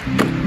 は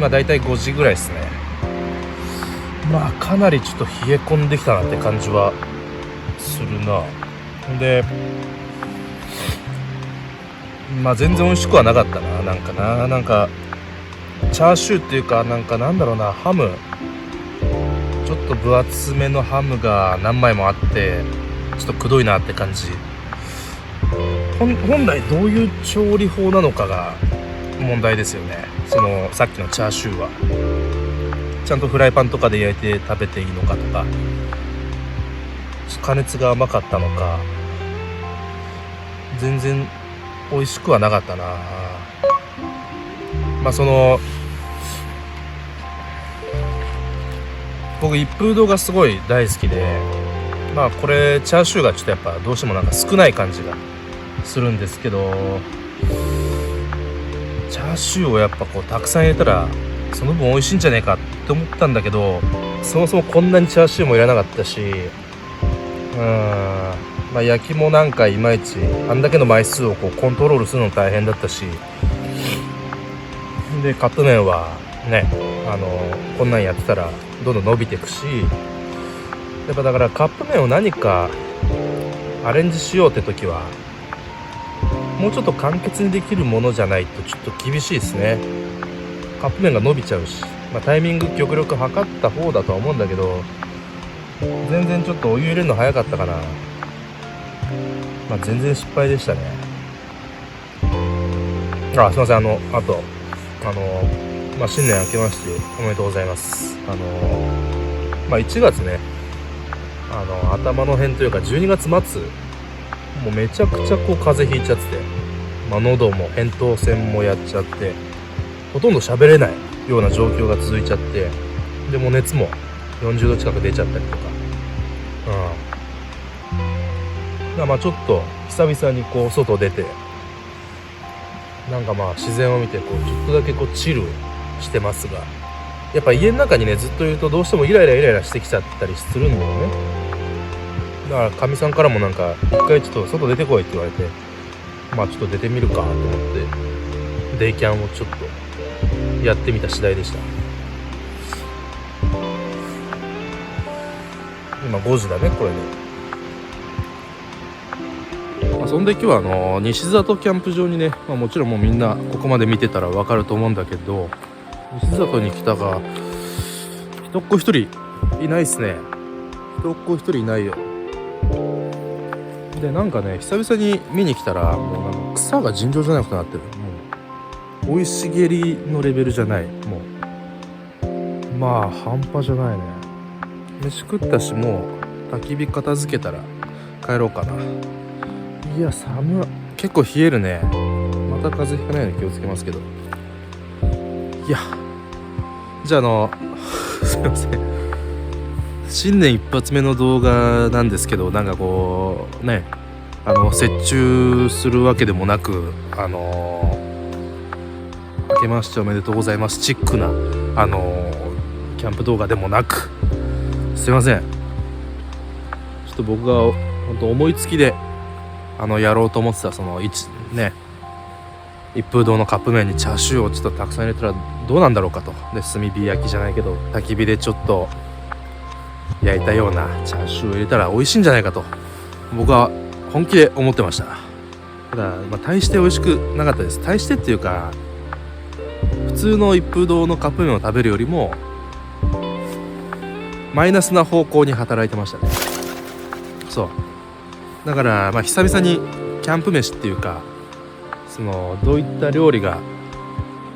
今だいたい5時ぐらいですね。まあかなりちょっと冷え込んできたなって感じはするな。でまあ全然美味しくはなかったな。なんかチャーシューっていうかなんだろうな、ハム、ちょっと分厚めのハムが何枚もあってちょっとくどいなって感じ。本来どういう調理法なのかが問題ですよね。そのさっきのチャーシューはちゃんとフライパンとかで焼いて食べていいのかとか、加熱が甘かったのか、全然美味しくはなかったな。まあその僕一風堂がすごい大好きで、まあこれチャーシューがちょっとやっぱどうしてもなんか少ない感じがするんですけど、チャーシューをやっぱこうたくさん入れたらその分美味しいんじゃねえかって思ったんだけど、そもそもこんなにチャーシューもいらなかったし、まあ焼きもなんかいまいちあんだけの枚数をこうコントロールするの大変だったし、でカップ麺はね、こんなんやってたらどんどん伸びていくし、やっぱだからカップ麺を何かアレンジしようって時はもうちょっと簡潔にできるものじゃないとちょっと厳しいですね。カップ麺が伸びちゃうし、まあ、タイミング極力測った方だとは思うんだけど、全然ちょっとお湯入れるの早かったかな。まあ全然失敗でしたね。すいません。あとまあ、新年明けましておめでとうございます。まあ1月ね、頭の辺というか12月末、もうめちゃくちゃこう風邪ひいちゃってて、まあ、喉も扁桃腺もやっちゃって、ほとんど喋れないような状況が続いちゃって、でも熱も40度近く出ちゃったりとか、だからまあちょっと久々にこう外出て、なんかまあ自然を見てこうちょっとだけこうチルしてますが、やっぱ家の中にねずっといるとどうしてもイライラしてきちゃったりするんだよね。だからかみさんからもなんか一回ちょっと外出てこいって言われて、まあちょっと出てみるかと思ってデイキャンをちょっとやってみた次第でした。今5時だねこれで。そんで今日は西里キャンプ場にね、もちろんもうみんなここまで見てたら分かると思うんだけど、西里に来たが一っ子一人いないっすね。一っ子一人いないよ。でなんかね久々に見に来たらもうなんか草が尋常じゃなくなってる。もう生い茂りのレベルじゃない、もうまあ半端じゃないね。飯食ったし、もう焚き火片付けたら帰ろうかな。いや寒い、結構冷えるね。また風邪ひかないように気をつけますけど。いやじゃあすいません、新年一発目の動画なんですけど、なんかこうね折衷するわけでもなく、明けましておめでとうございますチックなキャンプ動画でもなく、すいません、ちょっと僕が本当思いつきでやろうと思ってたその一風堂のカップ麺にチャーシューをちょっとたくさん入れたらどうなんだろうかと。で炭火焼きじゃないけど焚き火でちょっと焼いたようなチャーシューを入れたら美味しいんじゃないかと僕は本気で思ってました。ただ、大して美味しくなかったです。大してっていうか普通の一風堂のカップ麺を食べるよりもマイナスな方向に働いてましたね。そうだから久々にキャンプ飯っていうか、どういった料理が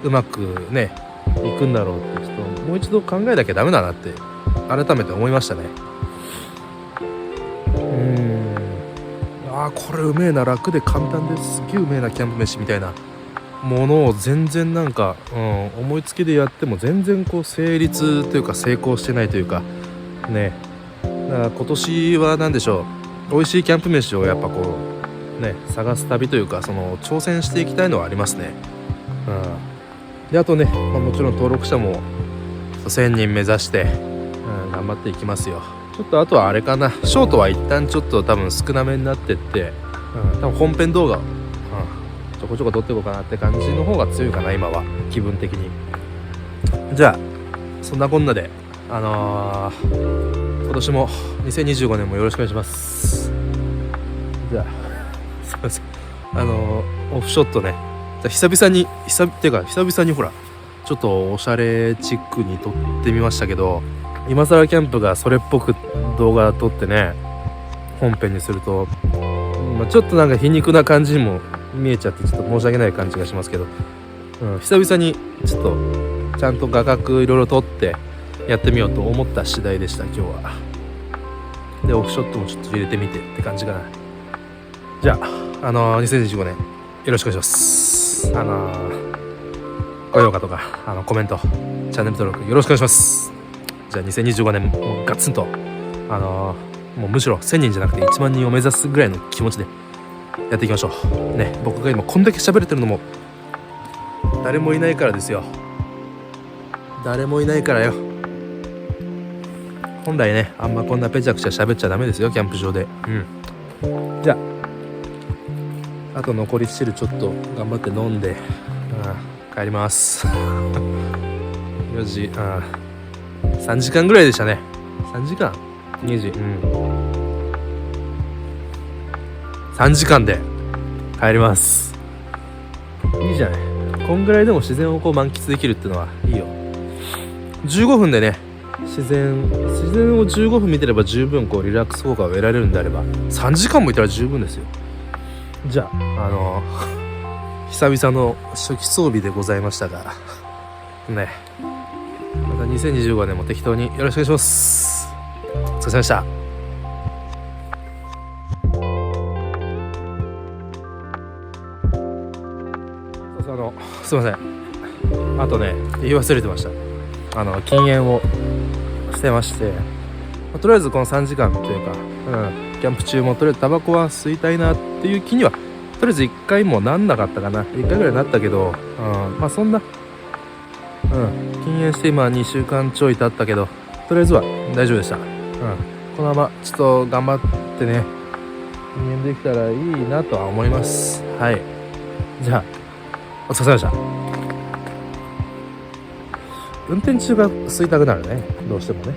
うまくねいくんだろうってちょっともう一度考えなきゃダメだなって改めて思いましたね。これうめえな、楽で簡単ですげえうめえなキャンプ飯みたいなものを全然なんか、思いつきでやっても全然こう成立というか成功してないというかね。だから今年は何でしょう、美味しいキャンプ飯をやっぱこうね探す旅というか挑戦していきたいのはありますね。であとね、もちろん登録者も1000人目指して、頑張っていきますよ。ちょっとあとはあれかな、ショートは一旦ちょっと多分少なめになってって、多分本編動画を、ちょこちょこ撮っていこうかなって感じの方が強いかな今は気分的に。じゃあそんなこんなで今年も2025年もよろしくお願いします。じゃあすいません、オフショットね、じゃあ久々にほらちょっとおしゃれチックに撮ってみましたけど、今さらキャンプがそれっぽく動画撮ってね本編にすると、ちょっとなんか皮肉な感じにも見えちゃってちょっと申し訳ない感じがしますけど、久々にちょっとちゃんと画角いろいろ撮ってやってみようと思った次第でした今日は。でオフショットもちょっと入れてみてって感じかな。じゃあ2025年よろしくお願いします。高評価とかコメントチャンネル登録よろしくお願いします。じゃあ2025年もガッツンともうむしろ1000人じゃなくて1万人を目指すぐらいの気持ちでやっていきましょうね。僕が今こんだけ喋れてるのも誰もいないからですよ。誰もいないからよ。本来ねあんまこんなペチャクチャ喋っちゃダメですよキャンプ場で。じゃああと残り汁ちょっと頑張って飲んで帰ります4時3時間ぐらいでしたね。3時間2時3時間で帰ります。いいじゃない、こんぐらいでも自然をこう満喫できるっていうのはいいよ。15分でね自然を15分見てれば十分こうリラックス効果を得られるんであれば3時間もいたら十分ですよ。じゃあ久々の初期装備でございましたがね、また2025年も適当によろしくお願いします。お疲れ様でした。すいません、あとね言い忘れてました。禁煙をしてまして、とりあえずこの3時間というか、キャンプ中もとりあえずタバコは吸いたいなっていう気にはとりあえず1回もなんなかったかな。1回ぐらいなったけど、そんな禁煙して今2週間ちょい経ったけどとりあえずは大丈夫でした。このままちょっと頑張ってね禁煙できたらいいなとは思います。はい、じゃあお疲れ様でした。運転中が吸いたくなるね、どうしてもね。